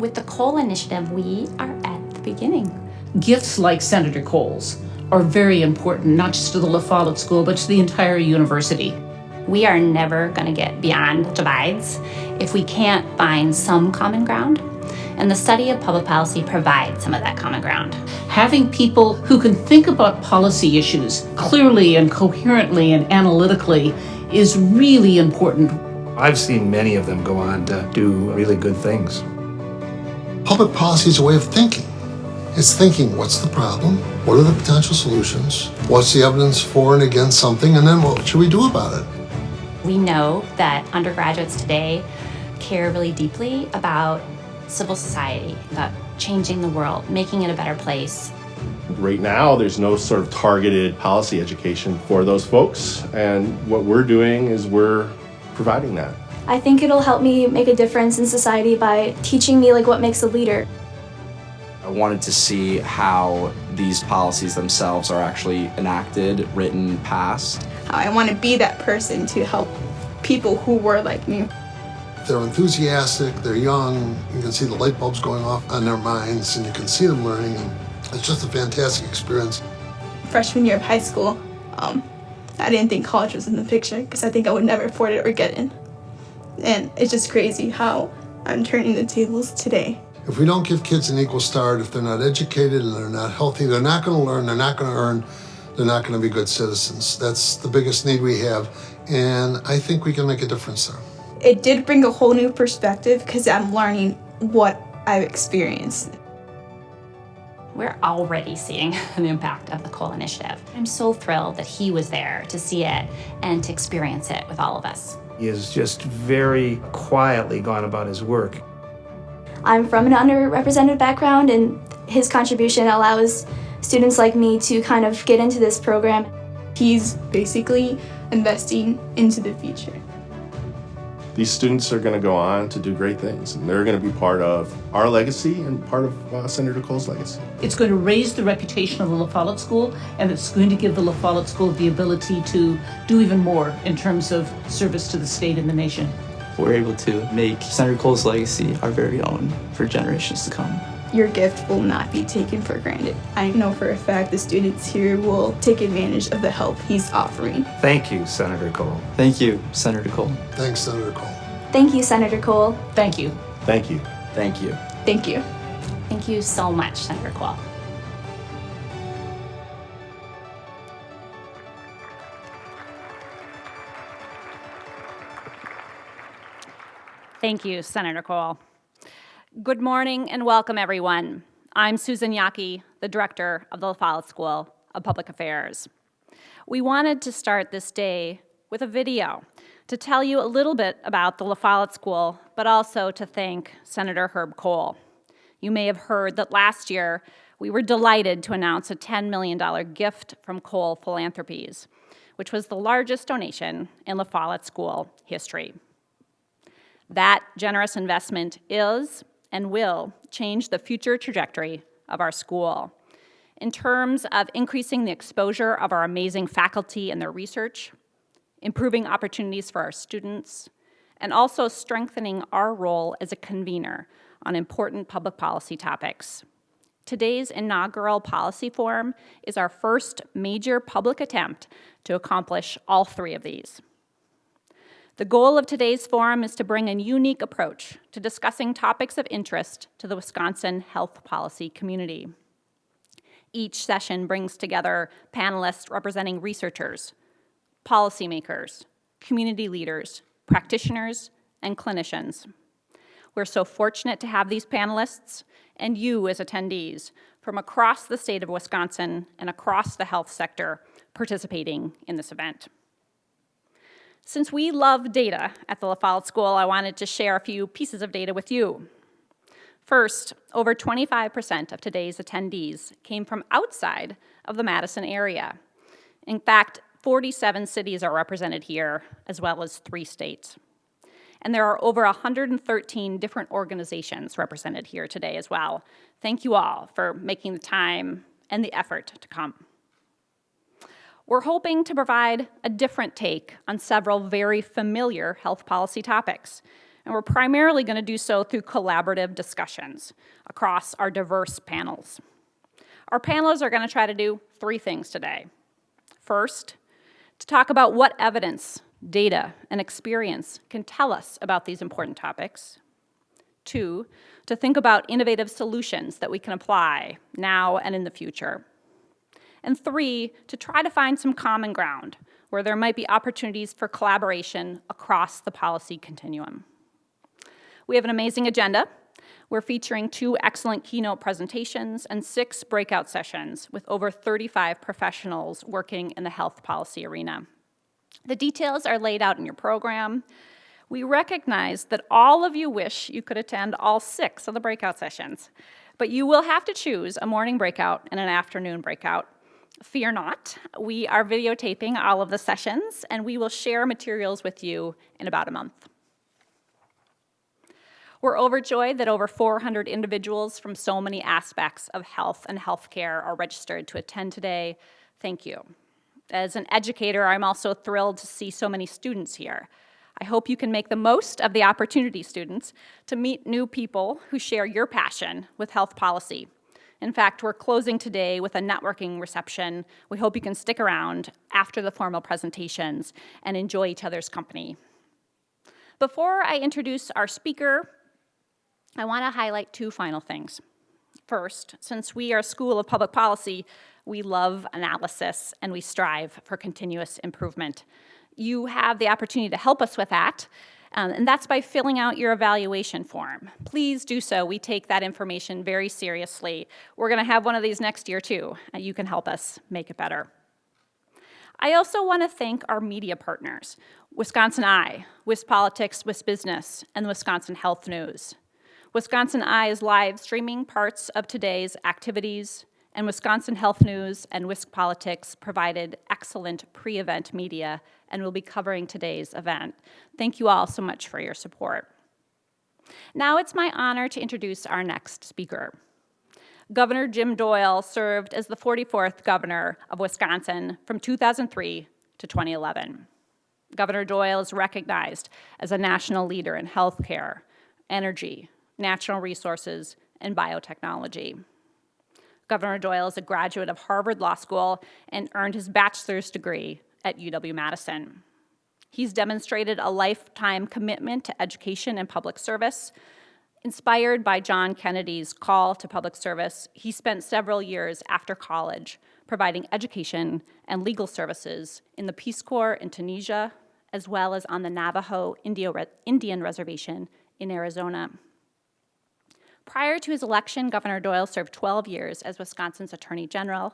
With the Cole Initiative, we are at the beginning. Gifts like Senator Cole's are very important, not just to the Follette School, but to the entire university. We are never going to get beyond divides if we can't find some common ground. And the study of public policy provides some of that common ground. Having people who can think about policy issues clearly and coherently and analytically is really important. I've seen many of them go on to do really good things. Public policy is a way of thinking. It's thinking, what's the problem? What are the potential solutions? What's the evidence for and against something? And then what should we do about it? We know that undergraduates today care really deeply about civil society, about changing the world, making it a better place. Right now, there's no sort of targeted policy education for those folks, and what we're doing is we're providing that. I think it'll help me make a difference in society by teaching me what makes a leader. I wanted to see how these policies themselves are actually enacted, written, passed. I want to be that person to help people who were like me. They're enthusiastic, they're young, you can see the light bulbs going off on their minds and you can see them learning, and it's just a fantastic experience. Freshman year of high school, I didn't think college was in the picture because I think I would never afford it or get in. And it's just crazy how I'm turning the tables today. If we don't give kids an equal start, if they're not educated and they're not healthy, they're not going to learn, they're not going to earn, they're not going to be good citizens. That's the biggest need we have, and I think we can make a difference there. It did bring a whole new perspective because I'm learning what I've experienced. We're already seeing the impact of the Cole Initiative. I'm so thrilled that he was there to see it and to experience it with all of us. He has just very quietly gone about his work. I'm from an underrepresented background, and his contribution allows students like me to kind of get into this program. He's basically investing into the future. These students are going to go on to do great things, and they're going to be part of our legacy and part of Senator Cole's legacy. It's going to raise the reputation of the Follette School, and it's going to give the Follette School the ability to do even more in terms of service to the state and the nation. We're able to make Senator Cole's legacy our very own for generations to come. Your gift will not be taken for granted. I know for a fact the students here will take advantage of the help he's offering. Thank you, Senator Cole. Thank you, Senator Cole. Thanks, Senator Cole. Thank you, Senator Cole. Thank you. Thank you. Thank you. Thank you. Thank you so much, Senator Cole. Thank you, Senator Cole. Good morning and welcome, everyone. I'm Susan Yackee, the director of the Follette School of Public Affairs. We wanted to start this day with a video to tell you a little bit about the Follette School, but also to thank Senator Herb Cole. You may have heard that last year we were delighted to announce a $10 million gift from Cole Philanthropies, which was the largest donation in the Follette School history. That generous investment is and will change the future trajectory of our school in terms of increasing the exposure of our amazing faculty and their research, improving opportunities for our students, and also strengthening our role as a convener on important public policy topics. Today's inaugural policy forum is our first major public attempt to accomplish all three of these. The goal of today's forum is to bring a unique approach to discussing topics of interest to the Wisconsin health policy community. Each session brings together panelists representing researchers, policymakers, community leaders, practitioners, and clinicians. We're so fortunate to have these panelists and you as attendees from across the state of Wisconsin and across the health sector participating in this event. Since we love data at the Follette School, I wanted to share a few pieces of data with you. First, over 25% of today's attendees came from outside of the Madison area. In fact, 47 cities are represented here, as well as 3 states. And there are over 113 different organizations represented here today as well. Thank you all for making the time and the effort to come. We're hoping to provide a different take on several very familiar health policy topics, And we're primarily going to do so through collaborative discussions across our diverse panels. Our panelists are going to try to do 3 things today. First, to talk about what evidence, data, and experience can tell us about these important topics. 2, to think about innovative solutions that we can apply now and in the future. And 3, to try to find some common ground where there might be opportunities for collaboration across the policy continuum. We have an amazing agenda. We're featuring 2 excellent keynote presentations and 6 breakout sessions with over 35 professionals working in the health policy arena. The details are laid out in your program. We recognize that all of you wish you could attend all 6 of the breakout sessions, but you will have to choose a morning breakout and an afternoon breakout. Fear not, we are videotaping all of the sessions, and we will share materials with you in about a month. We're overjoyed that over 400 individuals from so many aspects of health and healthcare are registered to attend today. Thank you. As an educator, I'm also thrilled to see so many students here. I hope you can make the most of the opportunity, students, to meet new people who share your passion with health policy. In fact, we're closing today with a networking reception. We hope you can stick around after the formal presentations and enjoy each other's company. Before I introduce our speaker, I want to highlight 2 final things. First, since we are a school of public policy, we love analysis and we strive for continuous improvement. You have the opportunity to help us with that, and that's by filling out your evaluation form. Please do so. We take that information very seriously. We're going to have one of these next year, too. You can help us make it better. I also want to thank our media partners, Wisconsin Eye, WisPolitics, WisBusiness, and the Wisconsin Health News. Wisconsin Eye is live streaming parts of today's activities, and Wisconsin Health News and WisPolitics provided excellent pre-event media and will be covering today's event. Thank you all so much for your support. Now it's my honor to introduce our next speaker. Governor Jim Doyle served as the 44th governor of Wisconsin from 2003 to 2011. Governor Doyle is recognized as a national leader in healthcare, energy, natural resources, and biotechnology. Governor Doyle is a graduate of Harvard Law School and earned his bachelor's degree at UW-Madison. He's demonstrated a lifetime commitment to education and public service. Inspired by John Kennedy's call to public service, he spent several years after college providing education and legal services in the Peace Corps in Tunisia, as well as on the Navajo Indian Reservation in Arizona. Prior to his election, Governor Doyle served 12 years as Wisconsin's Attorney General.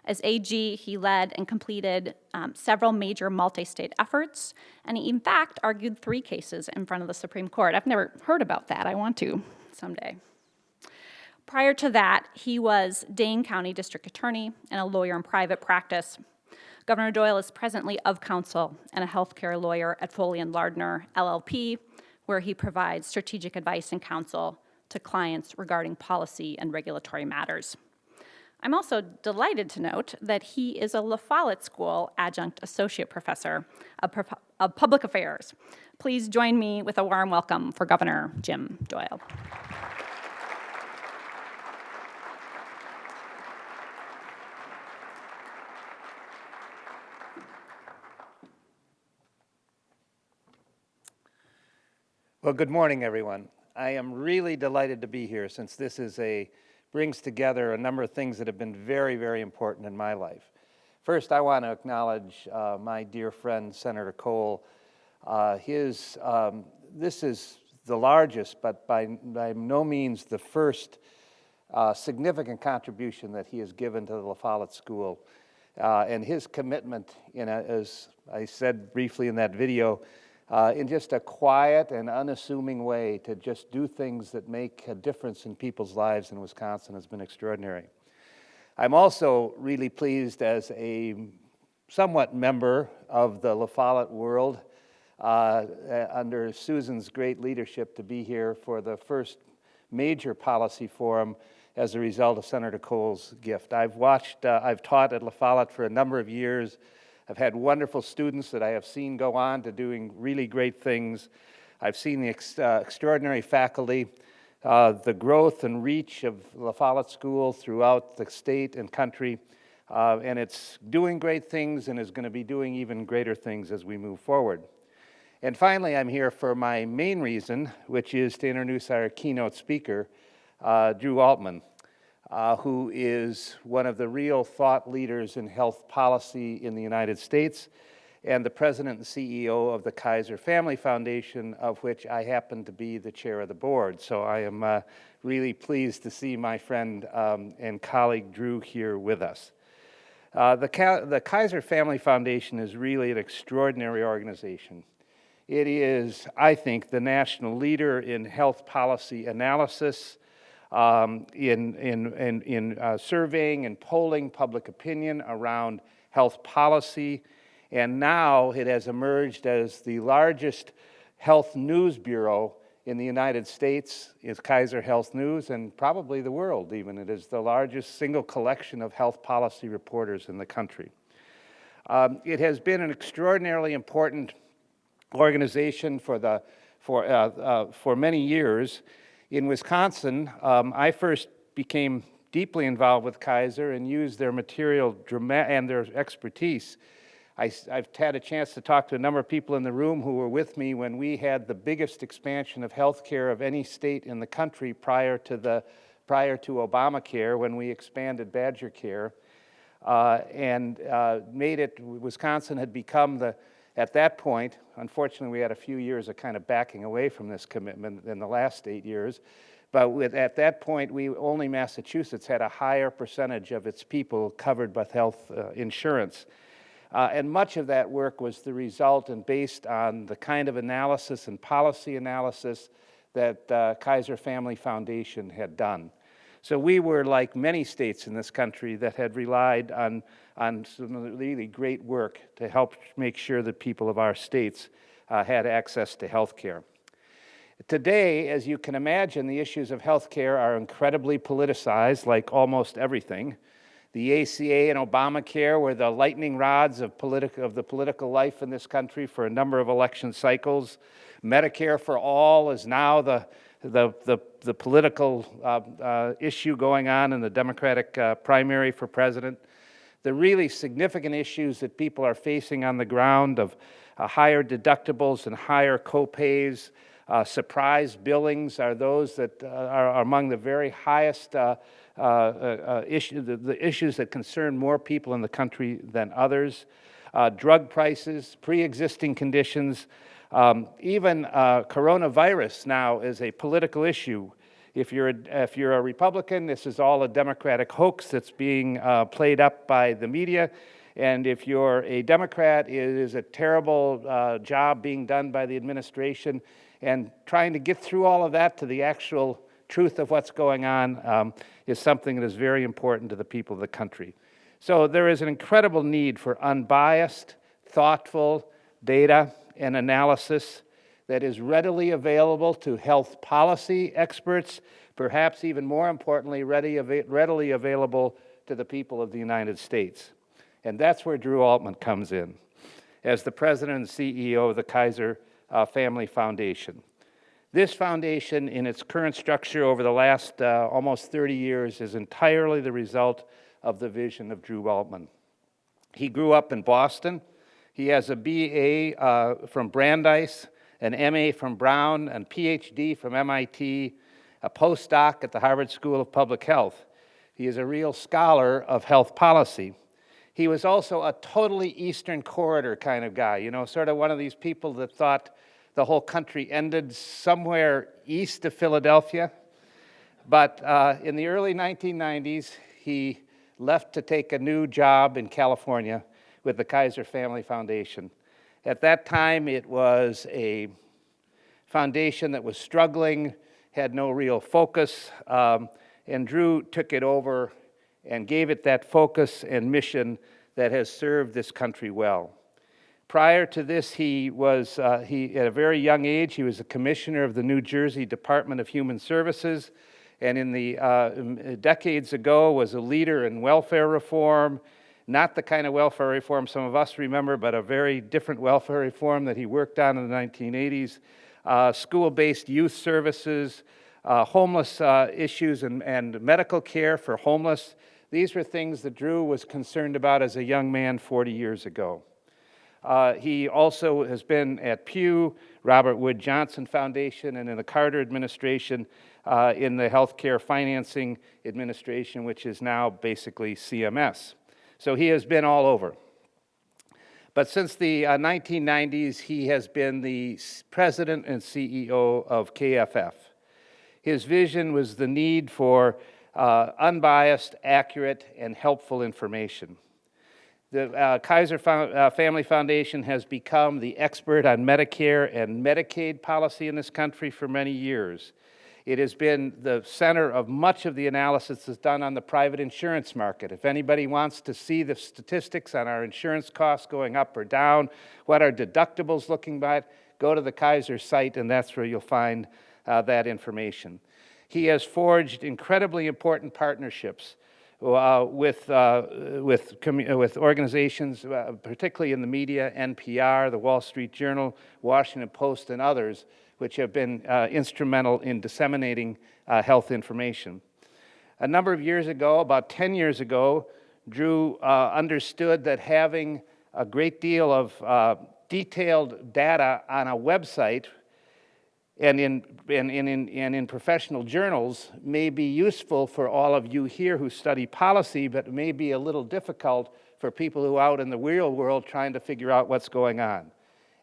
As AG, he led and completed several major multi-state efforts, and he, in fact, argued 3 cases in front of the Supreme Court. I've never heard about that. I want to someday. Prior to that, he was Dane County District Attorney and a lawyer in private practice. Governor Doyle is presently of counsel and a healthcare lawyer at Foley & Lardner, LLP, where he provides strategic advice and counsel to clients regarding policy and regulatory matters. I'm also delighted to note that he is a Follette School Adjunct Associate Professor of Public Affairs. Please join me with a warm welcome for Governor Jim Doyle. Well, good morning, everyone. I am really delighted to be here since this brings together a number of things that have been very, very important in my life. First, I want to acknowledge my dear friend, Senator Cole. This is the largest, but by no means the first significant contribution that he has given to the Follette School. And his commitment, as I said briefly in that video, in just a quiet and unassuming way to just do things that make a difference in people's lives in Wisconsin has been extraordinary. I'm also really pleased as a somewhat member of the Follette world under Susan's great leadership to be here for the first major policy forum as a result of Senator Cole's gift. I've taught at Follette for a number of years. I've had wonderful students that I have seen go on to doing really great things. I've seen the extraordinary faculty, the growth and reach of La Follette School throughout the state and country, and it's doing great things and is going to be doing even greater things as we move forward. And finally, I'm here for my main reason, which is to introduce our keynote speaker, Drew Altman, who is one of the real thought leaders in health policy in the United States, and the president and CEO of the Kaiser Family Foundation, of which I happen to be the chair of the board. So I am really pleased to see my friend and colleague Drew here with us. The Kaiser Family Foundation is really an extraordinary organization. It is, I think, the national leader in health policy analysis, in surveying and polling public opinion around health policy, and now it has emerged as the largest health news bureau in the United States. Is Kaiser Health News, and probably the world even. It is the largest single collection of health policy reporters in the country. It has been an extraordinarily important organization for many years. In Wisconsin, I first became deeply involved with Kaiser and used their material and their expertise. I've had a chance to talk to a number of people in the room who were with me when we had the biggest expansion of health care of any state in the country prior to Obamacare, when we expanded Badger Care, and made it. Wisconsin had become at that point, unfortunately, we had a few years of kind of backing away from this commitment in the last 8 years, but at that point, only Massachusetts had a higher percentage of its people covered with health insurance. And much of that work was the result and based on the kind of analysis and policy analysis that Kaiser Family Foundation had done. So we were like many states in this country that had relied on some really great work to help make sure that people of our states had access to health care. Today, as you can imagine, the issues of health care are incredibly politicized, like almost everything. The ACA and Obamacare were the lightning rods of the political life in this country for a number of election cycles. Medicare for all is now the political issue going on in the Democratic primary for president. The really significant issues that people are facing on the ground of higher deductibles and higher co-pays, surprise billings are those that are among the very highest the issues that concern more people in the country than others. Drug prices, pre-existing conditions, even coronavirus now is a political issue. If you're a Republican, this is all a Democratic hoax that's being played up by the media. And if you're a Democrat, it is a terrible job being done by the administration. And trying to get through all of that to the actual truth of what's going on is something that is very important to the people of the country. So there is an incredible need for unbiased, thoughtful data and analysis that is readily available to health policy experts, perhaps even more importantly, readily available to the people of the United States. And that's where Drew Altman comes in, as the president and CEO of the Kaiser Family Foundation. This foundation, in its current structure over the last almost 30 years, is entirely the result of the vision of Drew Altman. He grew up in Boston. He has a BA from Brandeis, an MA from Brown, and PhD from MIT, a postdoc at the Harvard School of Public Health. He is a real scholar of health policy. He was also a totally Eastern Corridor kind of guy, you know, sort of one of these people that thought the whole country ended somewhere east of Philadelphia. But in the early 1990s, he left to take a new job in California with the Kaiser Family Foundation. At that time, it was a foundation that was struggling, had no real focus, and Drew took it over and gave it that focus and mission that has served this country well. Prior to this, at a very young age, he was a commissioner of the New Jersey Department of Human Services, and in the decades ago was a leader in welfare reform, not the kind of welfare reform some of us remember, but a very different welfare reform that he worked on in the 1980s, school-based youth services, homeless issues and medical care for homeless. These were things that Drew was concerned about as a young man 40 years ago. He also has been at Pew, Robert Wood Johnson Foundation, and in the Carter administration in the Healthcare Financing Administration, which is now basically CMS. So he has been all over. But since the 1990s, he has been the president and CEO of KFF. His vision was the need for unbiased, accurate, and helpful information. The Kaiser Family Foundation has become the expert on Medicare and Medicaid policy in this country for many years. It has been the center of much of the analysis that's done on the private insurance market. If anybody wants to see the statistics on our insurance costs going up or down, what our deductibles looking like, go to the Kaiser site, and that's where you'll find that information. He has forged incredibly important partnerships with organizations, particularly in the media, NPR, the Wall Street Journal, Washington Post, and others, which have been instrumental in disseminating health information. A number of years ago, about 10 years ago, Drew understood that having a great deal of detailed data on a website and in professional journals may be useful for all of you here who study policy, but may be a little difficult for people who are out in the real world trying to figure out what's going on.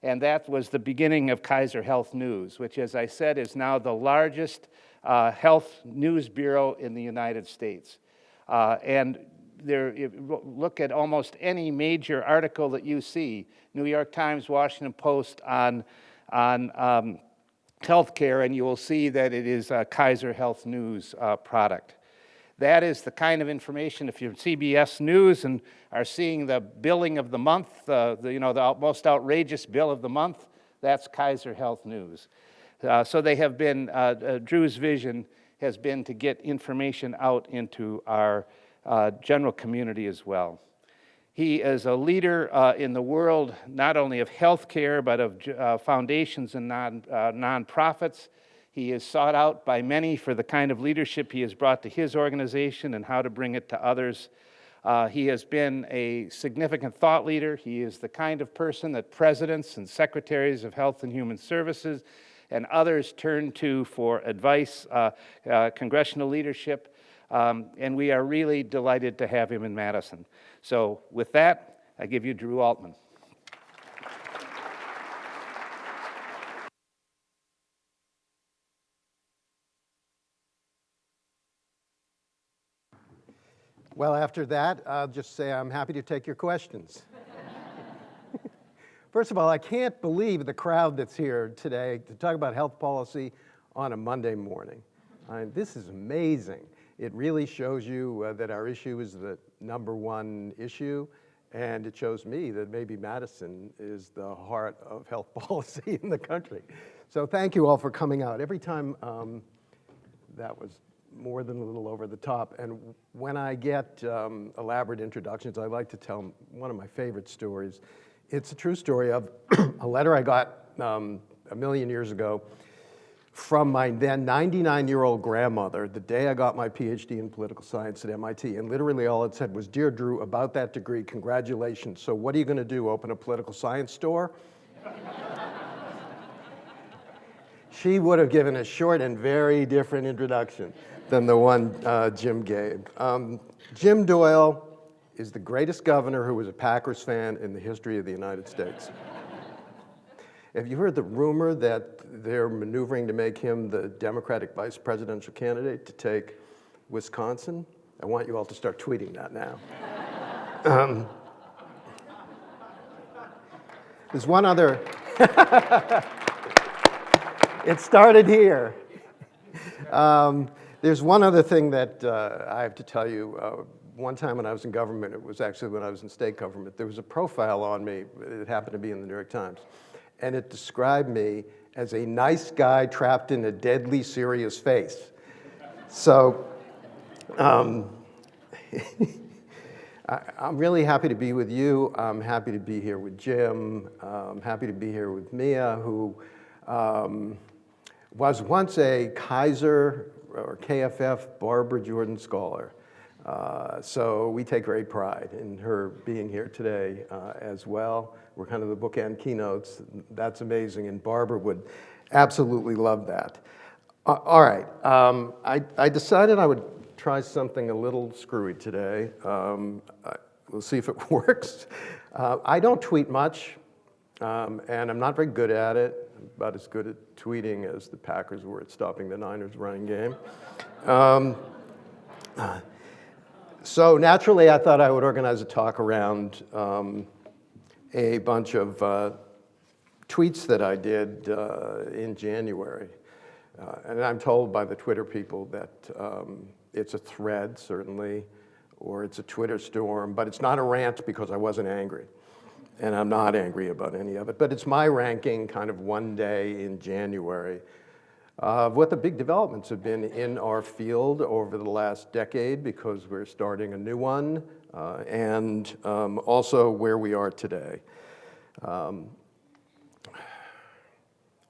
And that was the beginning of Kaiser Health News, which, as I said, is now the largest health news bureau in the United States. And look at almost any major article that you see, New York Times, Washington Post on healthcare, and you will see that it is a Kaiser Health News product. That is the kind of information, if you're CBS News and are seeing the billing of the month, the most outrageous bill of the month, that's Kaiser Health News. So they have been, Drew's vision has been to get information out into our general community as well. He is a leader in the world not only of healthcare, but of foundations and nonprofits. He is sought out by many for the kind of leadership he has brought to his organization and how to bring it to others. He has been a significant thought leader. He is the kind of person that presidents and secretaries of Health and Human Services and others turn to for advice, congressional leadership, and we are really delighted to have him in Madison. So with that, I give you Drew Altman. Well, after that, I'll just say I'm happy to take your questions. First of all, I can't believe the crowd that's here today to talk about health policy on a Monday morning. This is amazing. It really shows you that our issue is the #1 issue, and it shows me that maybe Madison is the heart of health policy in the country. So thank you all for coming out. Every time, that was more than a little over the top. And when I get elaborate introductions, I like to tell one of my favorite stories. It's a true story of a letter I got a million years ago from my then 99-year-old grandmother the day I got my PhD in political science at MIT. And literally all it said was, "Dear Drew, about that degree, congratulations. So what are you going to do, open a political science store?" She would have given a short and very different introduction than the one Jim gave. Jim Doyle is the greatest governor who was a Packers fan in the history of the United States. Have you heard the rumor that they're maneuvering to make him the Democratic vice presidential candidate to take Wisconsin? I want you all to start tweeting that now. There's one other. It started here. There's one other thing that I have to tell you. One time when I was in government, it was actually when I was in state government, there was a profile on me. It happened to be in the New York Times. And it described me as a nice guy trapped in a deadly serious face. So I'm really happy to be with you. I'm happy to be here with Jim. I'm happy to be here with Mia, who was once a Kaiser or KFF Barbara Jordan Scholar. So we take great pride in her being here today as well. We're kind of the bookend keynotes. That's amazing, and Barbara would absolutely love that. All right, I decided I would try something a little screwy today. We'll see if it works. I don't tweet much, and I'm not very good at it. I'm about as good at tweeting as the Packers were at stopping the Niners' running game. So naturally, I thought I would organize a talk around a bunch of tweets that I did in January. And I'm told by the Twitter people that it's a thread, certainly, or it's a Twitter storm, but it's not a rant because I wasn't angry. And I'm not angry about any of it, but it's my ranking kind of one day in January of what the big developments have been in our field over the last decade, because we're starting a new one, and also where we are today.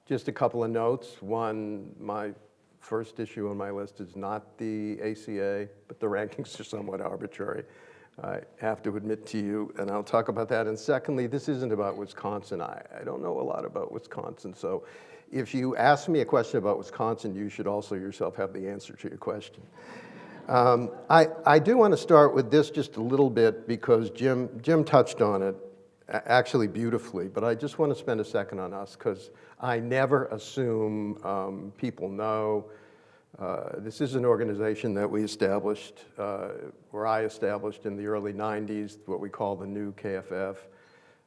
Just a couple of notes. One, my first issue on my list is not the ACA, but the rankings are somewhat arbitrary, I have to admit to you, and I'll talk about that. And secondly, this isn't about Wisconsin. I don't know a lot about Wisconsin, so if you ask me a question about Wisconsin, you should also yourself have the answer to your question. I do want to start with this just a little bit because Jim touched on it actually beautifully, but I just want to spend a second on us because I never assume people know. This is an organization that we established, or I established in the early 90s, what we call the new KFF.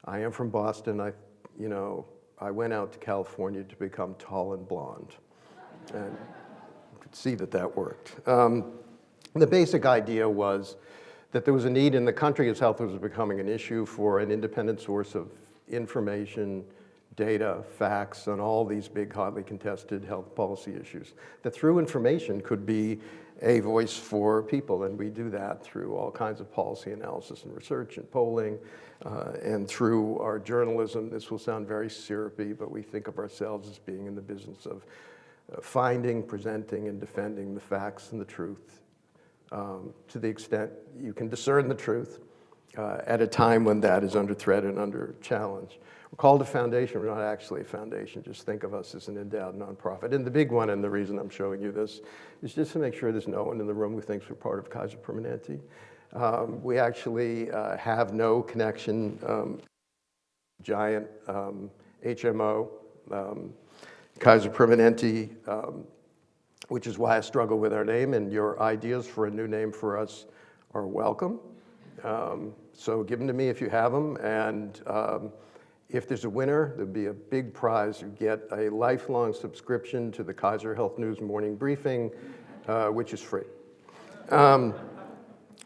I am from Boston. I went out to California to become tall and blonde. And you could see that that worked. The basic idea was that there was a need in the country as health was becoming an issue for an independent source of information, data, facts on all these big, hotly contested health policy issues. That through information could be a voice for people, and we do that through all kinds of policy analysis and research and polling, and through our journalism. This will sound very syrupy, but we think of ourselves as being in the business of finding, presenting, and defending the facts and the truth to the extent you can discern the truth at a time when that is under threat and under challenge. We're called a foundation. We're not actually a foundation. Just think of us as an endowed nonprofit. And the big one, and the reason I'm showing you this, is just to make sure there's no one in the room who thinks we're part of Kaiser Permanente. We actually have no connection, giant HMO, Kaiser Permanente, which is why I struggle with our name, and your ideas for a new name for us are welcome. So give them to me if you have them, and if there's a winner, there'll be a big prize. You get a lifelong subscription to the Kaiser Health News Morning Briefing, which is free.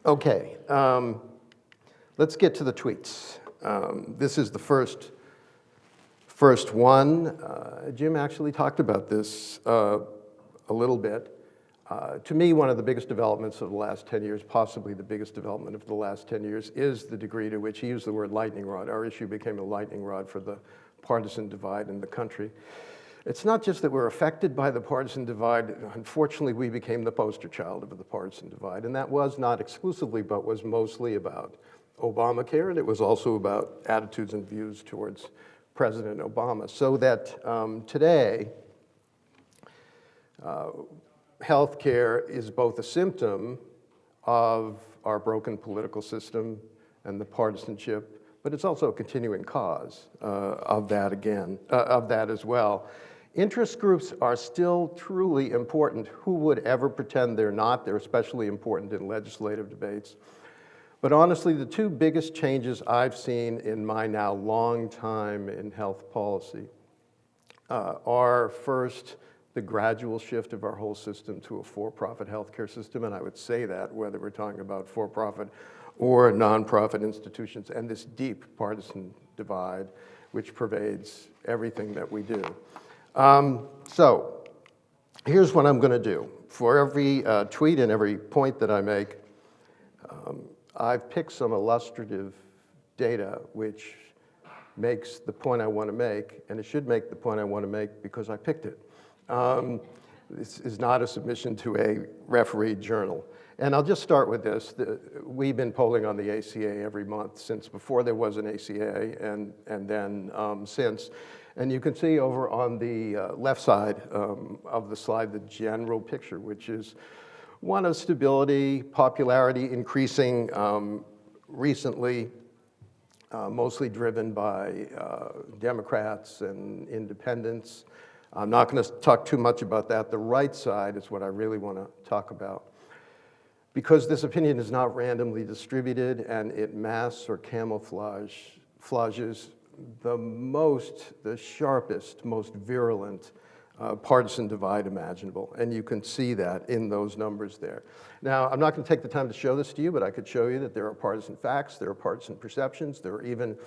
Okay, let's get to the tweets. This is the first one. Jim actually talked about this a little bit. To me, one of the biggest developments of the last 10 years, possibly the biggest development of the last 10 years, is the degree to which he used the word lightning rod. Our issue became a lightning rod for the partisan divide in the country. It's not just that we're affected by the partisan divide. Unfortunately, we became the poster child of the partisan divide, and that was not exclusively, but was mostly about Obamacare, and it was also about attitudes and views towards President Obama. So that today, healthcare is both a symptom of our broken political system and the partisanship, but it's also a continuing cause of that as well. Interest groups are still truly important. Who would ever pretend they're not? They're especially important in legislative debates. But honestly, the two biggest changes I've seen in my now long time in health policy are first, the gradual shift of our whole system to a for-profit healthcare system, and I would say that whether we're talking about for-profit or nonprofit institutions, and this deep partisan divide which pervades everything that we do. So here's what I'm going to do. For every tweet and every point that I make, I've picked some illustrative data which makes the point I want to make, and it should make the point I want to make because I picked it. This is not a submission to a refereed journal. And I'll just start with this. We've been polling on the ACA every month since before there was an ACA and then since. And you can see over on the left side of the slide the general picture, which is one of stability, popularity increasing recently, mostly driven by Democrats and independents. I'm not going to talk too much about that. The right side is what I really want to talk about. Because this opinion is not randomly distributed and it masks or camouflages the sharpest, most virulent partisan divide imaginable. And you can see that in those numbers there. Now, I'm not going to take the time to show this to you, but I could show you that there are partisan facts, there are partisan perceptions, there are even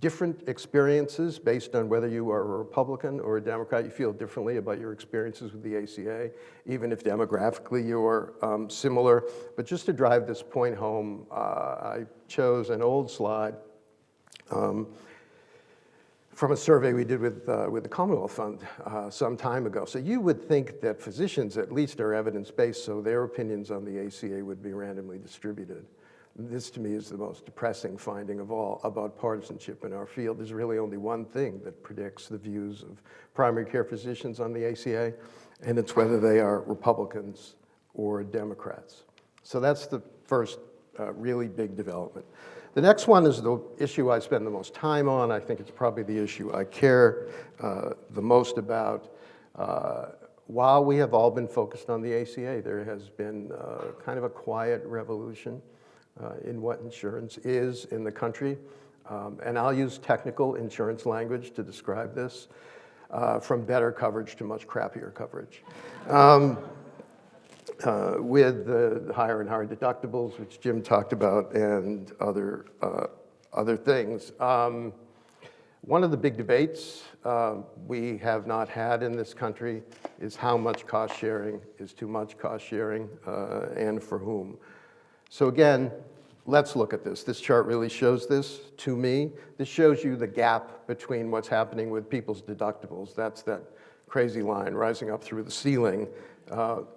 different experiences based on whether you are a Republican or a Democrat. You feel differently about your experiences with the ACA, even if demographically you're similar. But just to drive this point home, I chose an old slide from a survey we did with the Commonwealth Fund some time ago. So you would think that physicians at least are evidence-based, so their opinions on the ACA would be randomly distributed. This to me is the most depressing finding of all about partisanship in our field. There's really only one thing that predicts the views of primary care physicians on the ACA, and it's whether they are Republicans or Democrats. So that's the first really big development. The next one is the issue I spend the most time on. I think it's probably the issue I care the most about. While we have all been focused on the ACA, there has been kind of a quiet revolution in what insurance is in the country. And I'll use technical insurance language to describe this, from better coverage to much crappier coverage. With the higher and higher deductibles, which Jim talked about, and other things. One of the big debates we have not had in this country is how much cost sharing is too much cost sharing, and for whom. So again, let's look at this. This chart really shows this to me. This shows you the gap between what's happening with people's deductibles. That's that crazy line rising up through the ceiling,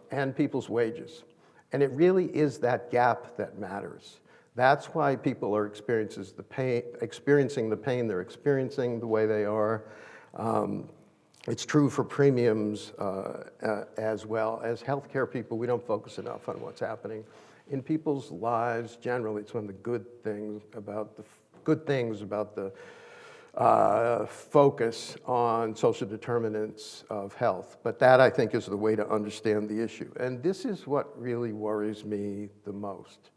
and people's wages. And it really is that gap that matters. That's why people are experiencing the pain they're experiencing the way they are. It's true for premiums as well. As healthcare people, we don't focus enough on what's happening in people's lives generally. It's one of the good things about the focus on social determinants of health. But that, I think, is the way to understand the issue. And this is what really worries me the most.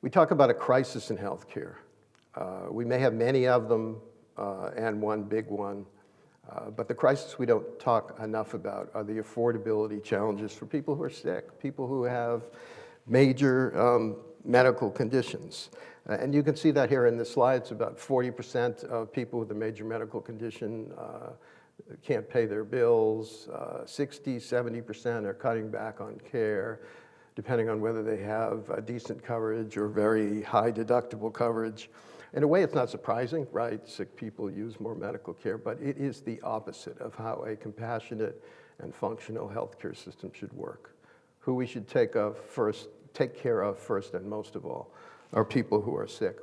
We talk about a crisis in healthcare. We may have many of them and one big one. But the crisis we don't talk enough about are the affordability challenges for people who are sick, people who have major medical conditions. And you can see that here in the slides. About 40% of people with a major medical condition can't pay their bills. 60, 70% are cutting back on care, depending on whether they have decent coverage or very high deductible coverage. In a way, it's not surprising, right? Sick people use more medical care, but it is the opposite of how a compassionate and functional healthcare system should work. Who we should take care of first and most of all are people who are sick.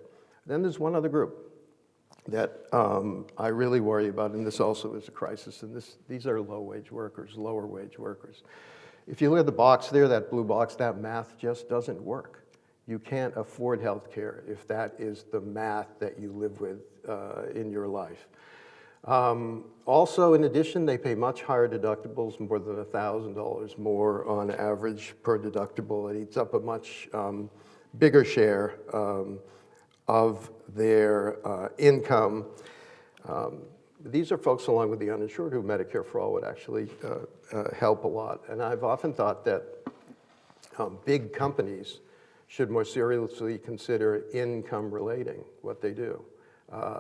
Then there's one other group that I really worry about, and this also is a crisis, and these are low-wage workers, lower-wage workers. If you look at the box there, that blue box, that math just doesn't work. You can't afford health care if that is the math that you live with in your life. Also, in addition, they pay much higher deductibles, more than $1,000 more on average per deductible. It eats up a much bigger share of their income. These are folks, along with the uninsured, who Medicare for All would actually help a lot. And I've often thought that big companies should more seriously consider income relating what they do.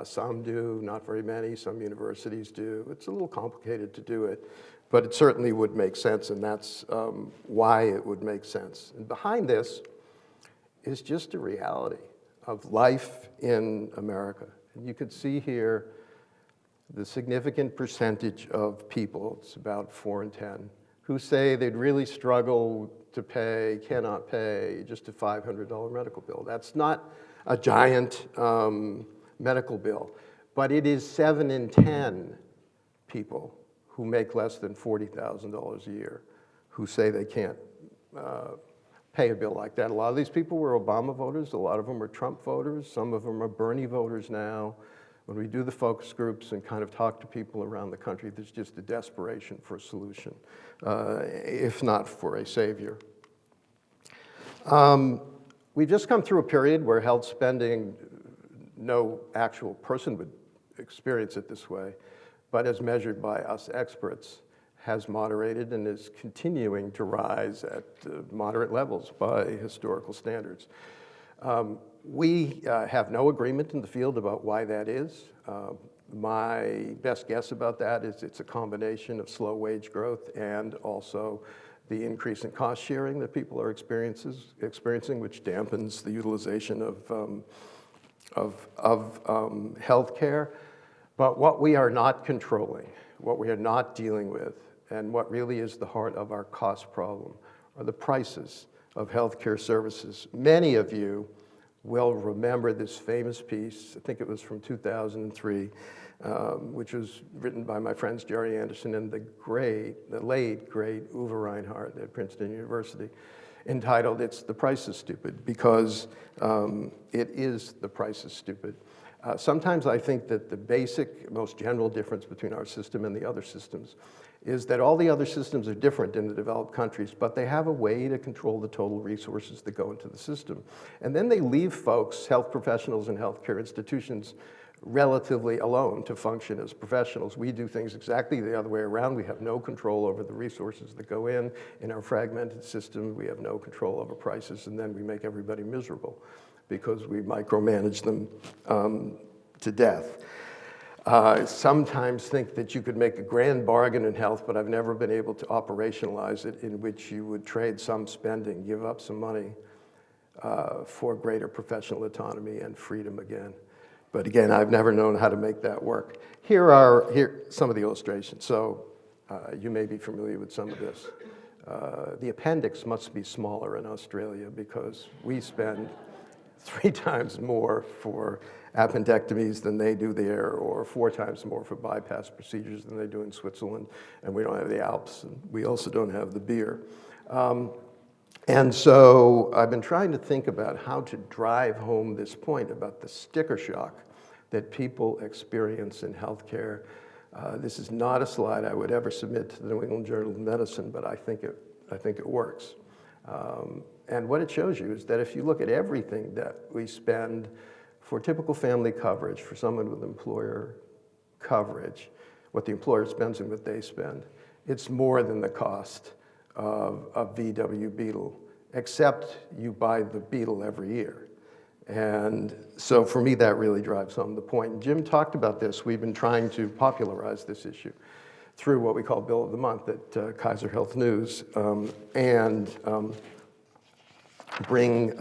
Some do, not very many. Some universities do. It's a little complicated to do it, but it certainly would make sense, and that's why it would make sense. And behind this is just a reality. of life in America. And you could see here the significant percentage of people, it's about 4 in 10, who say they'd really struggle to pay, cannot pay just a $500 medical bill. That's not a giant medical bill, but it is 7 in 10 people who make less than $40,000 a year who say they can't pay a bill like that. A lot of these people were Obama voters, a lot of them are Trump voters, some of them are Bernie voters now. When we do the focus groups and kind of talk to people around the country, there's just a desperation for a solution, if not for a savior. We've just come through a period where health spending, no actual person would experience it this way, but as measured by us experts, has moderated and is continuing to rise at moderate levels by historical standards. We have no agreement in the field about why that is. My best guess about that is it's a combination of slow wage growth and also the increase in cost sharing that people are experiencing, which dampens the utilization of health care. But what we are not controlling, what we are not dealing with, and what really is the heart of our cost problem are the prices of healthcare services. Many of you will remember this famous piece, I think it was from 2003, which was written by my friends Jerry Anderson and the late, great Uwe Reinhardt at Princeton University, entitled, "It's the Price is Stupid," because it is the price is stupid. Sometimes I think that the basic, most general difference between our system and the other systems is that all the other systems are different in the developed countries, but they have a way to control the total resources that go into the system. And then they leave folks, health professionals and healthcare institutions, relatively alone to function as professionals. We do things exactly the other way around. We have no control over the resources that go in. In our fragmented system, we have no control over prices, and then we make everybody miserable because we micromanage them to death. Sometimes think that you could make a grand bargain in health, but I've never been able to operationalize it, in which you would trade some spending, give up some money for greater professional autonomy and freedom again. But again, I've never known how to make that work. Here are some of the illustrations. So you may be familiar with some of this. The appendix must be smaller in Australia because we spend 3 times more for appendectomies than they do there, or 4 times more for bypass procedures than they do in Switzerland. And we don't have the Alps, and we also don't have the beer. And so I've been trying to think about how to drive home this point about the sticker shock that people experience in healthcare. This is not a slide I would ever submit to the New England Journal of Medicine, but I think it works. And what it shows you is that if you look at everything that we spend for typical family coverage, for someone with employer coverage, what the employer spends and what they spend, it's more than the cost of a VW Beetle, except you buy the Beetle every year. And so for me, that really drives home the point. Jim talked about this. We've been trying to popularize this issue through what we call Bill of the Month at Kaiser Health News, and bring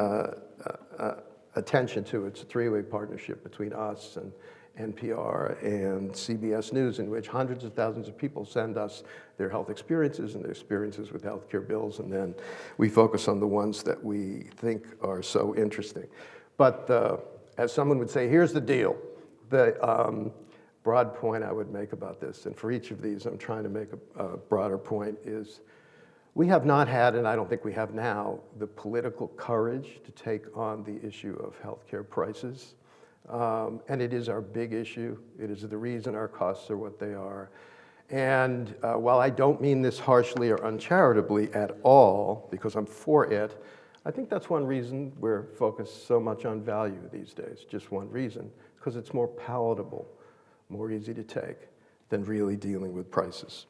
attention to it. It's a 3-way partnership between us and NPR and CBS News, in which hundreds of thousands of people send us their health experiences and their experiences with healthcare bills, and then we focus on the ones that we think are so interesting. But as someone would say, here's the deal. The broad point I would make about this, and for each of these I'm trying to make a broader point, is we have not had, and I don't think we have now, the political courage to take on the issue of healthcare prices. And it is our big issue. It is the reason our costs are what they are. And while I don't mean this harshly or uncharitably at all, because I'm for it, I think that's one reason we're focused so much on value these days, just one reason, because it's more palatable, more easy to take than really dealing with prices.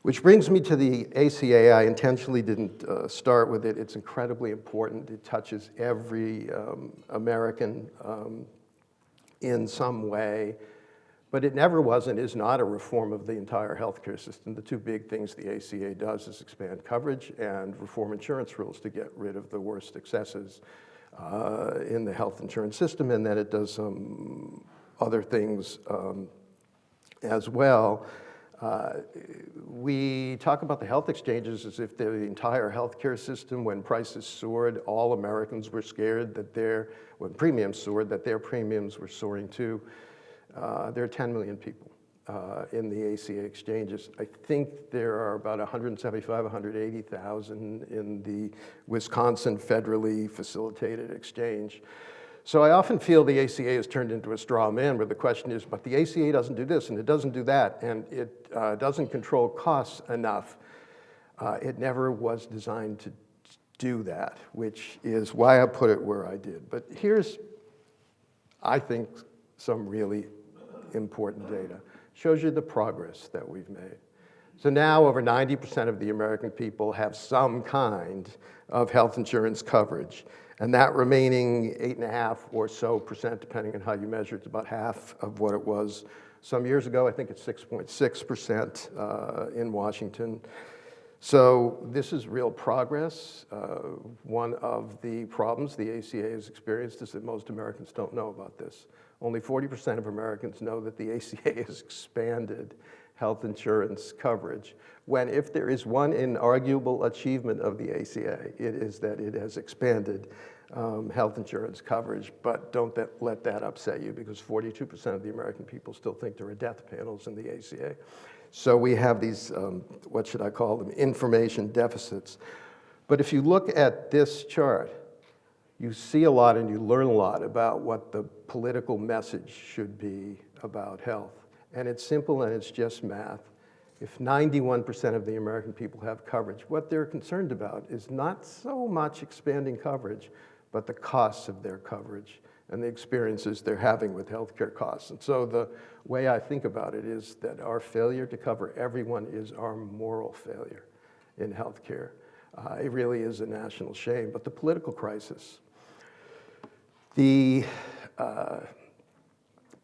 Which brings me to the ACA. I intentionally didn't start with it. It's incredibly important. It touches every American in some way, but it never was and is not a reform of the entire healthcare system. The 2 big things the ACA does is expand coverage and reform insurance rules to get rid of the worst excesses in the health insurance system, and that it does some other things as well. We talk about the health exchanges as if they're the entire healthcare system. When prices soared, all Americans were scared that when premiums soared, that their premiums were soaring too. There are 10 million people in the ACA exchanges. I think there are about 175, 180,000 in the Wisconsin federally facilitated exchange. So I often feel the ACA is turned into a straw man where the question is, but the ACA doesn't do this and it doesn't do that and it doesn't control costs enough. It never was designed to do that, which is why I put it where I did. But here's, I think, some really important data. Shows you the progress that we've made. So now over 90% of the American people have some kind of health insurance coverage. And that remaining 8.5% or so, depending on how you measure, it's about half of what it was some years ago. I think it's 6.6% in Washington. So this is real progress. One of the problems the ACA has experienced is that most Americans don't know about this. Only 40% of Americans know that the ACA has expanded health insurance coverage, when if there is one inarguable achievement of the ACA, it is that it has expanded health insurance coverage. But don't let that upset you, because 42% of the American people still think there are death panels in the ACA. So we have these, what should I call them, information deficits. But if you look at this chart, you see a lot and you learn a lot about what the political message should be about health. And it's simple and it's just math. If 91% of the American people have coverage, what they're concerned about is not so much expanding coverage, but the costs of their coverage and the experiences they're having with healthcare costs. And so the way I think about it is that our failure to cover everyone is our moral failure in healthcare. It really is a national shame. But the political crisis, the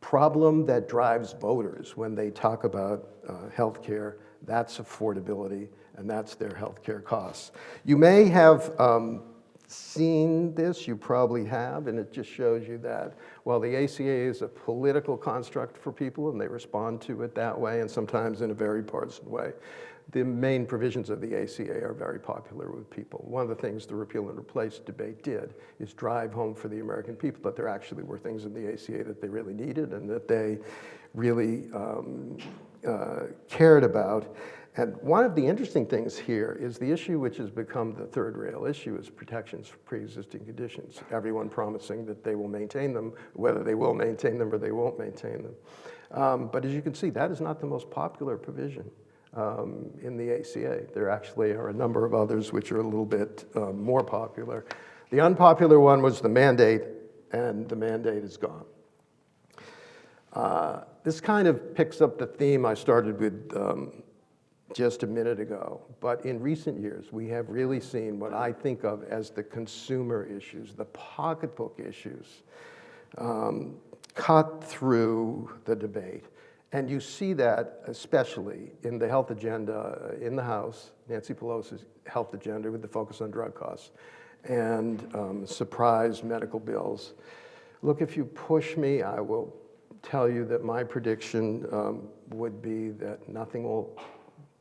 problem that drives voters when they talk about healthcare, that's affordability, and that's their healthcare costs. You may have seen this, you probably have, and it just shows you that while the ACA is a political construct for people and they respond to it that way, and sometimes in a very partisan way, the main provisions of the ACA are very popular with people. One of the things the repeal and replace debate did is drive home for the American people that there actually were things in the ACA that they really needed and that they really cared about. And one of the interesting things here is the issue which has become the third rail issue is protections for pre-existing conditions. Everyone promising that they will maintain them, whether they will maintain them or they won't maintain them. But as you can see, that is not the most popular provision in the ACA. There actually are a number of others which are a little bit more popular. The unpopular one was the mandate, and the mandate is gone. This kind of picks up the theme I started with just a minute ago. But in recent years, we have really seen what I think of as the consumer issues, the pocketbook issues, cut through the debate. And you see that especially in the health agenda in the House, Nancy Pelosi's health agenda with the focus on drug costs, and surprise medical bills. Look, if you push me, I will tell you that my prediction would be that nothing will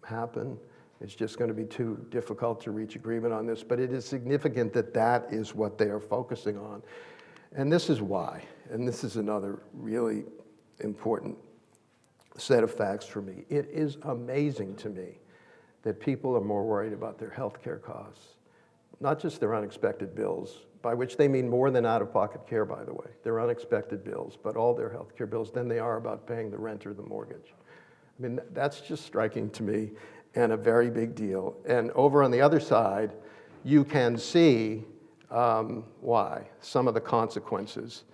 happen. It's just going to be too difficult to reach agreement on this, but it is significant that that is what they are focusing on. And this is why, and this is another really important set of facts for me. It is amazing to me that people are more worried about their health care costs, not just their unexpected bills, by which they mean more than out-of-pocket care, by the way. Their unexpected bills, but all their health care bills, than they are about paying the rent or the mortgage. I mean, that's just striking to me and a very big deal. And over on the other side, you can see why, some of the consequences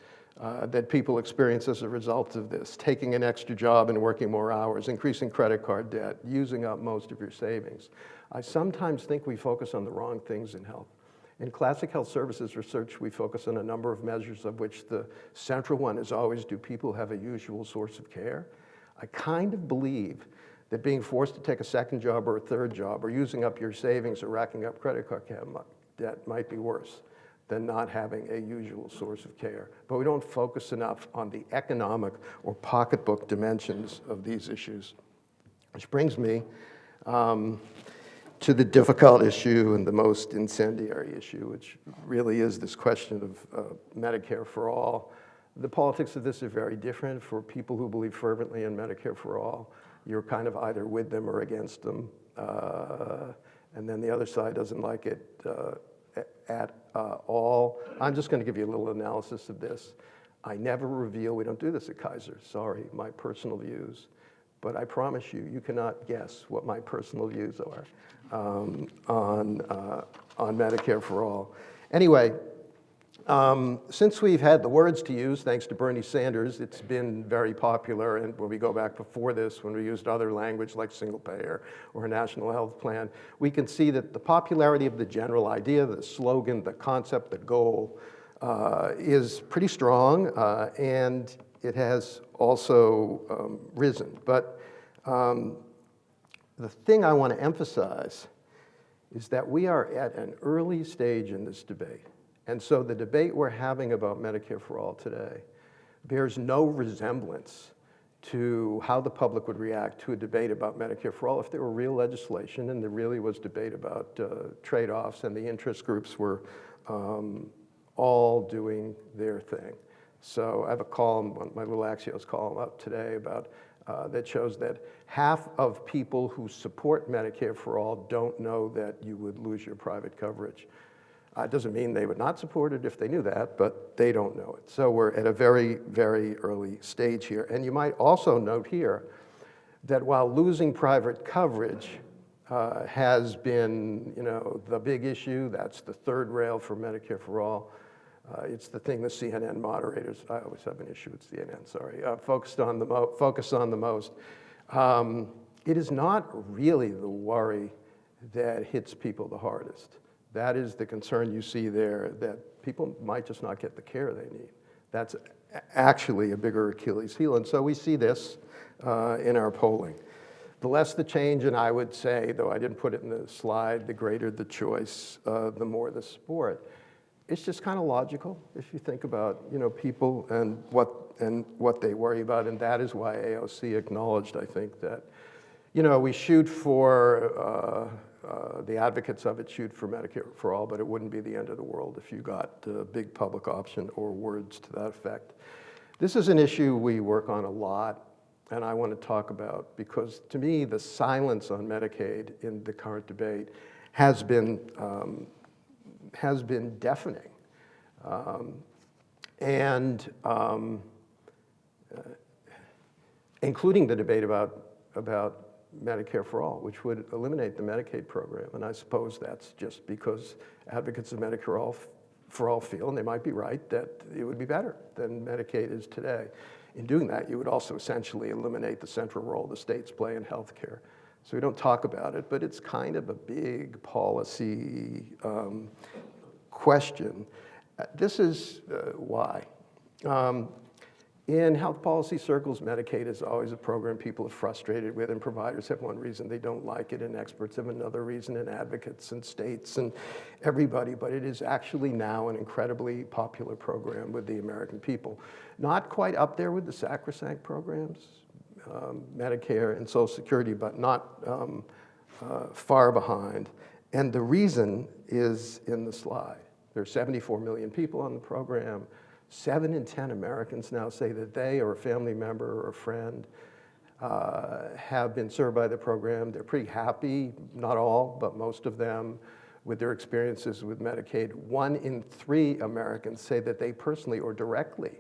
that people experience as a result of this. Taking an extra job and working more hours, increasing credit card debt, using up most of your savings. I sometimes think we focus on the wrong things in health. In classic health services research, we focus on a number of measures, of which the central one is always, do people have a usual source of care? I kind of believe that being forced to take a second job or a third job, or using up your savings or racking up credit card debt might be worse than not having a usual source of care. But we don't focus enough on the economic or pocketbook dimensions of these issues. Which brings me to the difficult issue and the most incendiary issue, which really is this question of Medicare for all. The politics of this are very different. For people who believe fervently in Medicare for all, you're kind of either with them or against them. And then the other side doesn't like it at all. I'm just going to give you a little analysis of this. I never reveal, we don't do this at Kaiser, sorry, my personal views. But I promise you, you cannot guess what my personal views are on Medicare for all. Anyway, since we've had the words to use, thanks to Bernie Sanders, it's been very popular. And when we go back before this, when we used other language like single payer or a national health plan, we can see that the popularity of the general idea, the slogan, the concept, the goal is pretty strong, and it has also risen. But the thing I want to emphasize is that we are at an early stage in this debate. And so the debate we're having about Medicare for all today bears no resemblance to how the public would react to a debate about Medicare for all if there were real legislation and there really was debate about trade-offs and the interest groups were all doing their thing. So I have a column, my little Axios column up today about that shows that half of people who support Medicare for all don't know that you would lose your private coverage. It doesn't mean they would not support it if they knew that, but they don't know it. So we're at a very, very early stage here. And you might also note here that while losing private coverage has been, the big issue, that's the third rail for Medicare for all. It's the thing the CNN moderators, I always have an issue with CNN, sorry, focus on the most. It is not really the worry that hits people the hardest. That is the concern you see there, that people might just not get the care they need. That's actually a bigger Achilles heel. And so we see this in our polling. The less the change, and I would say, though I didn't put it in the slide, the greater the choice, the more the sport. It's just kind of logical if you think about people and what they worry about, and that is why AOC acknowledged, I think, that we shoot for the advocates of it shoot for Medicare for all, but it wouldn't be the end of the world if you got a big public option or words to that effect. This is an issue we work on a lot, and I want to talk about because to me the silence on Medicaid in the current debate has been deafening, including the debate about Medicare for all, which would eliminate the Medicaid program. And I suppose that's just because advocates of Medicare for all feel, and they might be right, that it would be better than Medicaid is today. In doing that, you would also essentially eliminate the central role the states play in health care. So we don't talk about it, but it's kind of a big policy question. This is why. In health policy circles, Medicaid is always a program people are frustrated with, and providers have one reason they don't like it, and experts have another reason, and advocates and states and everybody, but it is actually now an incredibly popular program with the American people. Not quite up there with the sacrosanct programs, Medicare and Social Security, but not far behind. And the reason is in the slide. There are 74 million people on the program. 7 in 10 Americans now say that they or a family member or a friend have been served by the program. They're pretty happy, not all, but most of them, with their experiences with Medicaid. 1 in 3 Americans say that they personally or directly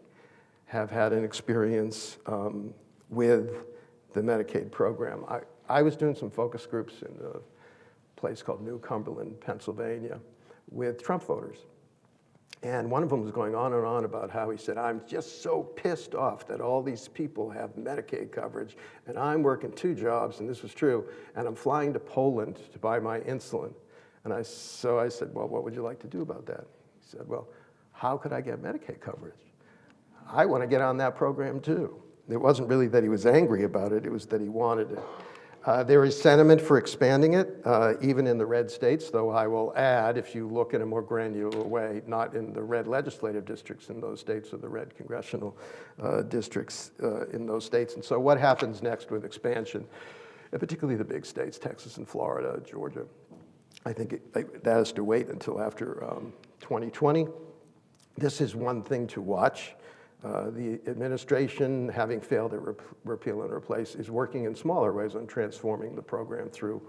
have had an experience with the Medicaid program. I was doing some focus groups in a place called New Cumberland, Pennsylvania, with Trump voters. And one of them was going on and on about how he said, I'm just so pissed off that all these people have Medicaid coverage, and I'm working 2 jobs, and this was true, and I'm flying to Poland to buy my insulin. And so I said, well, what would you like to do about that? He said, well, how could I get Medicaid coverage? I want to get on that program too. It wasn't really that he was angry about it, it was that he wanted it. There is sentiment for expanding it, even in the red states, though I will add, if you look in a more granular way, not in the red legislative districts in those states or the red congressional districts in those states. And so what happens next with expansion, and particularly the big states, Texas and Florida, Georgia, I think that has to wait until after 2020. This is one thing to watch. The administration, having failed to repeal and replace, is working in smaller ways on transforming the program through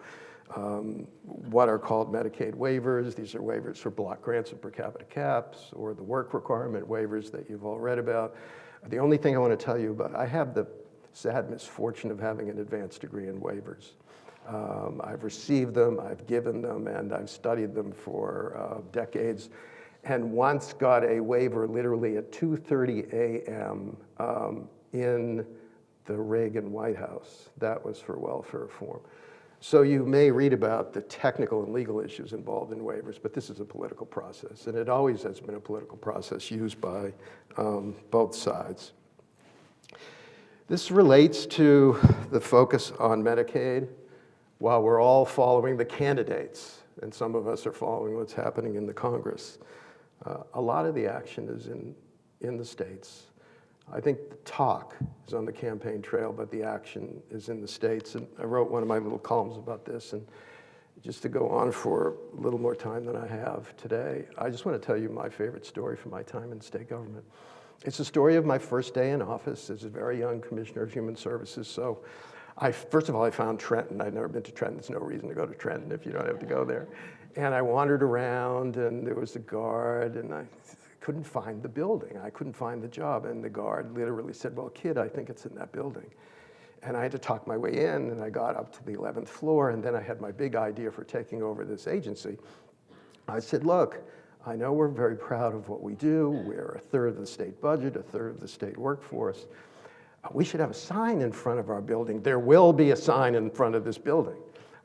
what are called Medicaid waivers. These are waivers for block grants and per capita caps, or the work requirement waivers that you've all read about. The only thing I want to tell you about, I have the sad misfortune of having an advanced degree in waivers. I've received them, I've given them, and I've studied them for decades. And once got a waiver literally at 2:30 a.m. In the Reagan White House. That was for welfare reform. So you may read about the technical and legal issues involved in waivers, but this is a political process, and it always has been a political process used by both sides. This relates to the focus on Medicaid. While we're all following the candidates, and some of us are following what's happening in the Congress, a lot of the action is in the states. I think the talk is on the campaign trail, but the action is in the states. And I wrote one of my little columns about this. And just to go on for a little more time than I have today, I just want to tell you my favorite story from my time in state government. It's the story of my first day in office as a very young commissioner of human services. So first of all, I found Trenton. I'd never been to Trenton. There's no reason to go to Trenton if you don't have to go there. And I wandered around, and there was a guard, and I couldn't find the building. I couldn't find the job, and the guard literally said, "Well, kid, I think it's in that building." And I had to talk my way in, and I got up to the 11th floor, and then I had my big idea for taking over this agency. I said, "Look, I know we're very proud of what we do. We're a third of the state budget, a third of the state workforce. We should have a sign in front of our building. There will be a sign in front of this building."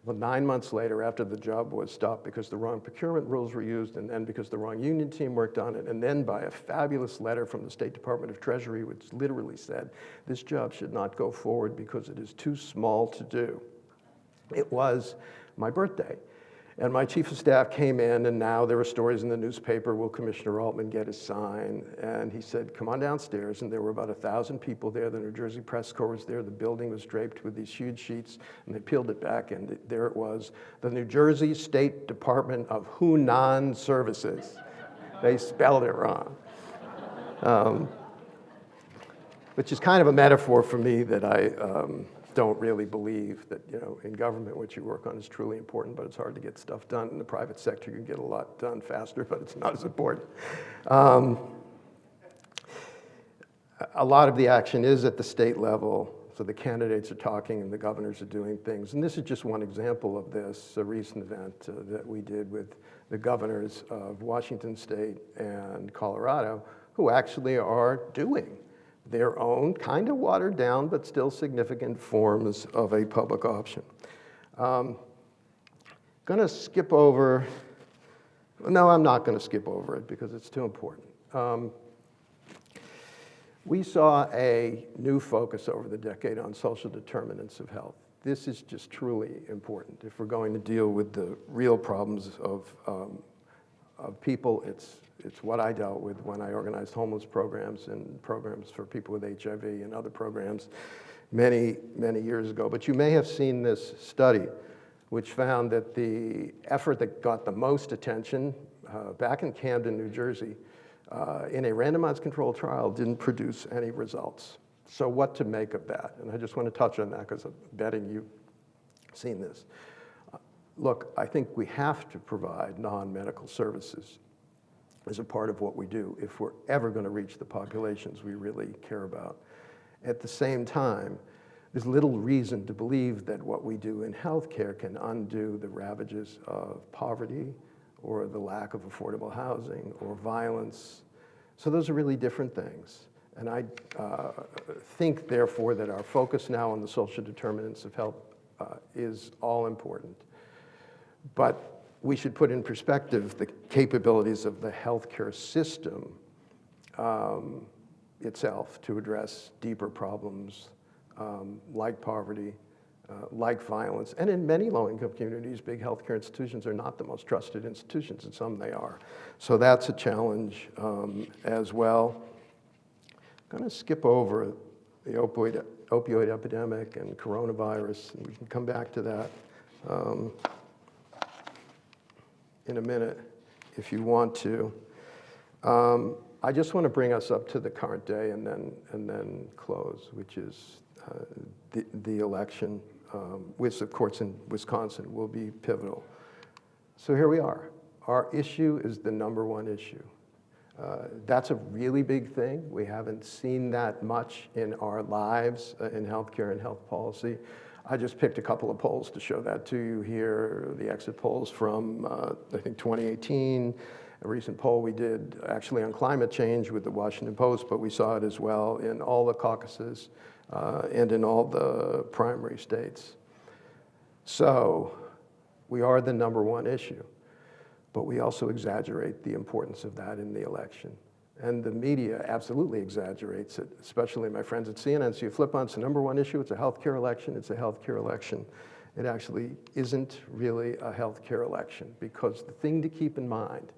Well, 9 months later, after the job was stopped because the wrong procurement rules were used, and then because the wrong union team worked on it, and then by a fabulous letter from the State Department of Treasury, which literally said, this job should not go forward because it is too small to do. It was my birthday. And my chief of staff came in, and now there were stories in the newspaper, will Commissioner Altman get his sign? And he said, come on downstairs. And there were about 1,000 people there. The New Jersey Press Corps was there. The building was draped with these huge sheets, and they peeled it back, and there it was, the New Jersey State Department of Hunan Services. They spelled it wrong. Which is kind of a metaphor for me that I don't really believe that, in government what you work on is truly important, but it's hard to get stuff done. In the private sector, you can get a lot done faster, but it's not as important. A lot of the action is at the state level, so the candidates are talking and the governors are doing things. And this is just one example of this, a recent event that we did with the governors of Washington State and Colorado, who actually are doing their own kind of watered down but still significant forms of a public option. Gonna skip over, no, I'm not gonna skip over it because it's too important. We saw a new focus over the decade on social determinants of health. This is just truly important. If we're going to deal with the real problems of people, it's what I dealt with when I organized homeless programs and programs for people with HIV and other programs many, many years ago. But you may have seen this study, which found that the effort that got the most attention back in Camden, New Jersey, in a randomized controlled trial didn't produce any results. So what to make of that? And I just want to touch on that because I'm betting you've seen this. Look, I think we have to provide non-medical services as a part of what we do if we're ever going to reach the populations we really care about. At the same time, there's little reason to believe that what we do in healthcare can undo the ravages of poverty or the lack of affordable housing or violence. So those are really different things. And I think, therefore, that our focus now on the social determinants of health is all important. But we should put in perspective the capabilities of the healthcare system itself to address deeper problems like poverty, like violence. And in many low-income communities, big healthcare institutions are not the most trusted institutions. In some they are. So that's a challenge as well. I'm going to skip over the opioid epidemic and coronavirus, and we can come back to that in a minute if you want to. I just want to bring us up to the current day and then close, which is the election, which of course in Wisconsin will be pivotal. So here we are. Our issue is the #1 issue. That's a really big thing. We haven't seen that much in our lives in healthcare and health policy. I just picked a couple of polls to show that to you here. The exit polls from, I think, 2018. A recent poll we did actually on climate change with the Washington Post, but we saw it as well in all the caucuses and in all the primary states. So we are the #1 issue, but we also exaggerate the importance of that in the election. And the media absolutely exaggerates it, especially my friends at CNN. So you flip on, it's the #1 issue, it's a healthcare election, it's a healthcare election. It actually isn't really a healthcare election, because the thing to keep in mind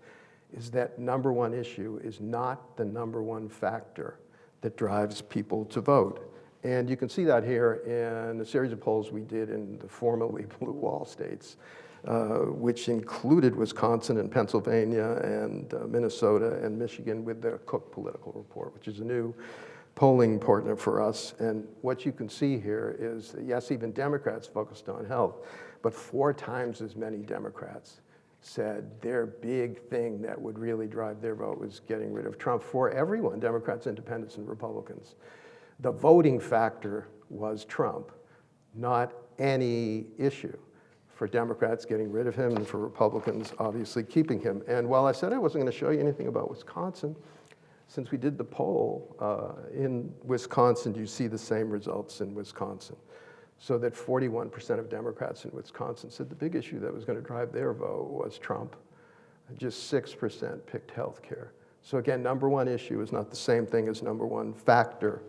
is that #1 issue is not the #1 factor that drives people to vote. And you can see that here in a series of polls we did in the formerly blue wall states, which included Wisconsin and Pennsylvania and Minnesota and Michigan with the Cook Political Report, which is a new polling partner for us. And what you can see here is that, yes, even Democrats focused on health, but 4 times as many Democrats said their big thing that would really drive their vote was getting rid of Trump for everyone, Democrats, independents, and Republicans. The voting factor was Trump, not any issue. For Democrats, getting rid of him, and for Republicans, obviously keeping him. And while I said I wasn't going to show you anything about Wisconsin, since we did the poll in Wisconsin, you see the same results in Wisconsin. So that 41% of Democrats in Wisconsin said the big issue that was going to drive their vote was Trump. Just 6% picked health care. So again, #1 issue is not the same thing as #1 factor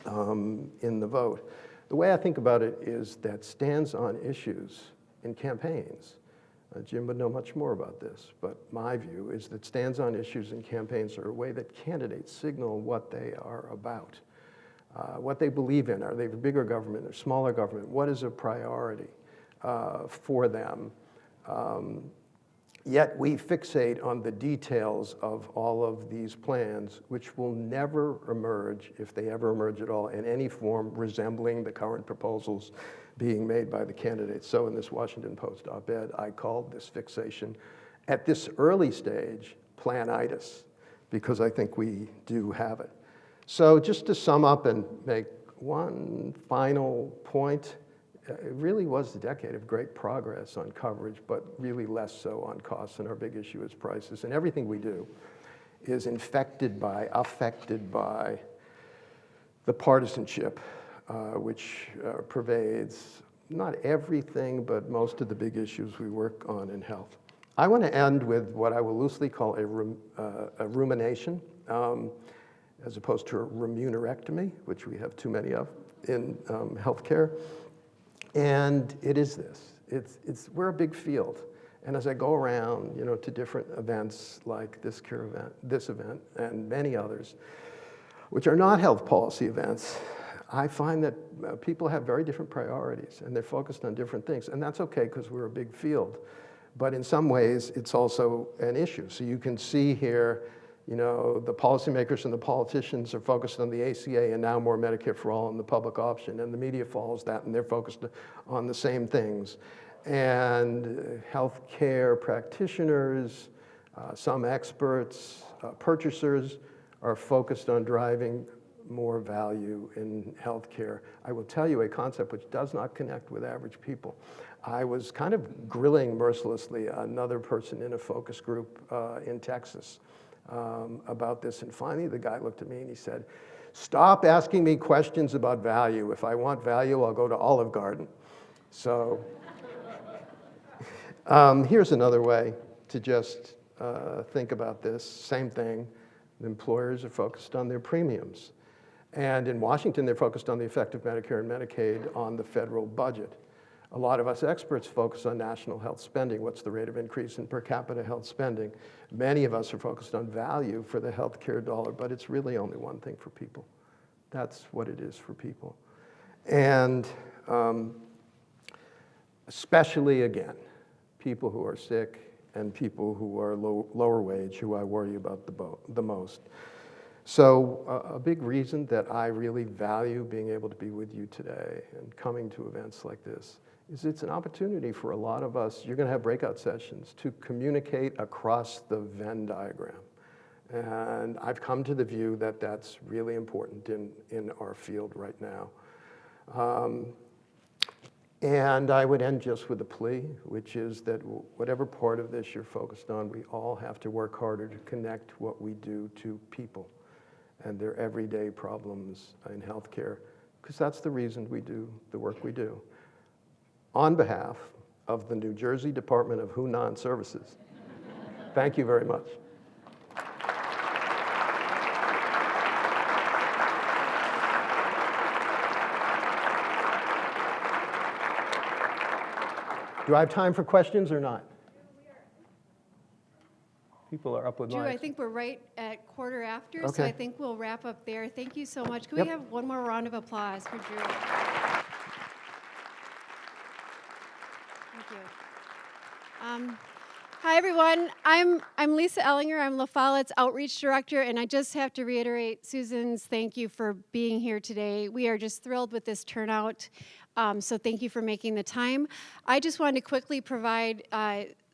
in the vote. The way I think about it is that stands on issues in campaigns. Jim would know much more about this, but my view is that stands on issues in campaigns are a way that candidates signal what they are about. What they believe in. Are they for bigger government or smaller government? What is a priority for them? Yet we fixate on the details of all of these plans, which will never emerge, if they ever emerge at all, in any form resembling the current proposals being made by the candidates. So in this Washington Post op-ed, I called this fixation, at this early stage, planitis, because I think we do have it. So just to sum up and make one final point, it really was a decade of great progress on coverage, but really less so on costs, and our big issue is prices. And everything we do is affected by the partisanship, which pervades not everything, but most of the big issues we work on in health. I want to end with what I will loosely call a rumination, as opposed to a remunerectomy, which we have too many of in healthcare. And it is this. We're a big field. And as I go around, to different events like this event, and many others, which are not health policy events, I find that people have very different priorities, and they're focused on different things. And that's okay, because we're a big field. But in some ways, it's also an issue. So you can see here, the policymakers and the politicians are focused on the ACA and now more Medicare for all and the public option, and the media follows that, and they're focused on the same things. And healthcare practitioners, some experts, purchasers are focused on driving more value in healthcare. I will tell you a concept which does not connect with average people. I was kind of grilling mercilessly another person in a focus group in Texas about this, and finally the guy looked at me and he said, "Stop asking me questions about value. If I want value, I'll go to Olive Garden." So here's another way to just think about this. Same thing. The employers are focused on their premiums. And in Washington, they're focused on the effect of Medicare and Medicaid on the federal budget. A lot of us experts focus on national health spending. What's the rate of increase in per capita health spending? Many of us are focused on value for the healthcare dollar, but it's really only one thing for people. That's what it is for people. And especially, again, people who are sick and people who are lower wage, who I worry about the most. So a big reason that I really value being able to be with you today and coming to events like this is it's an opportunity for a lot of us, you're going to have breakout sessions, to communicate across the Venn diagram. And I've come to the view that that's really important in our field right now. And I would end just with a plea, which is that whatever part of this you're focused on, we all have to work harder to connect what we do to people and their everyday problems in healthcare, because that's the reason we do the work we do. On behalf of the New Jersey Department of Hunan Services, thank you very much. Do I have time for questions or not? People are up with Drew, mics. I think we're right at quarter after, so Okay. I think we'll wrap up there. Thank you so much. Can Yep. we have one more round of applause for Drew? Thank you. Hi, everyone. I'm Lisa Ehlinger. I'm La Follette's Outreach Director, and I just have to reiterate Susan's thank you for being here today. We are just thrilled with this turnout, so thank you for making the time. I just wanted to quickly provide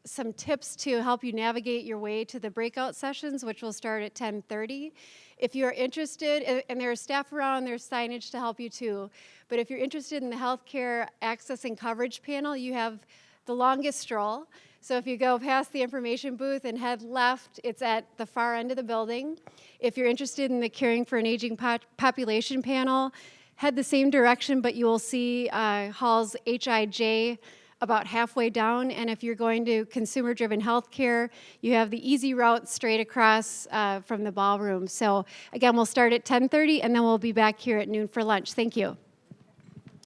some tips to help you navigate your way to the breakout sessions, which will start at 10:30. If you're interested, and there are staff around, there's signage to help you too, but if you're interested in the healthcare access and coverage panel, you have the longest stroll. So if you go past the information booth and head left, it's at the far end of the building. If you're interested in the Caring for an Aging Population panel, head the same direction, but you will see halls HIJ about halfway down. And if you're going to consumer-driven healthcare, you have the easy route straight across from the ballroom. So again, we'll start at 10:30, and then we'll be back here at noon for lunch. Thank you.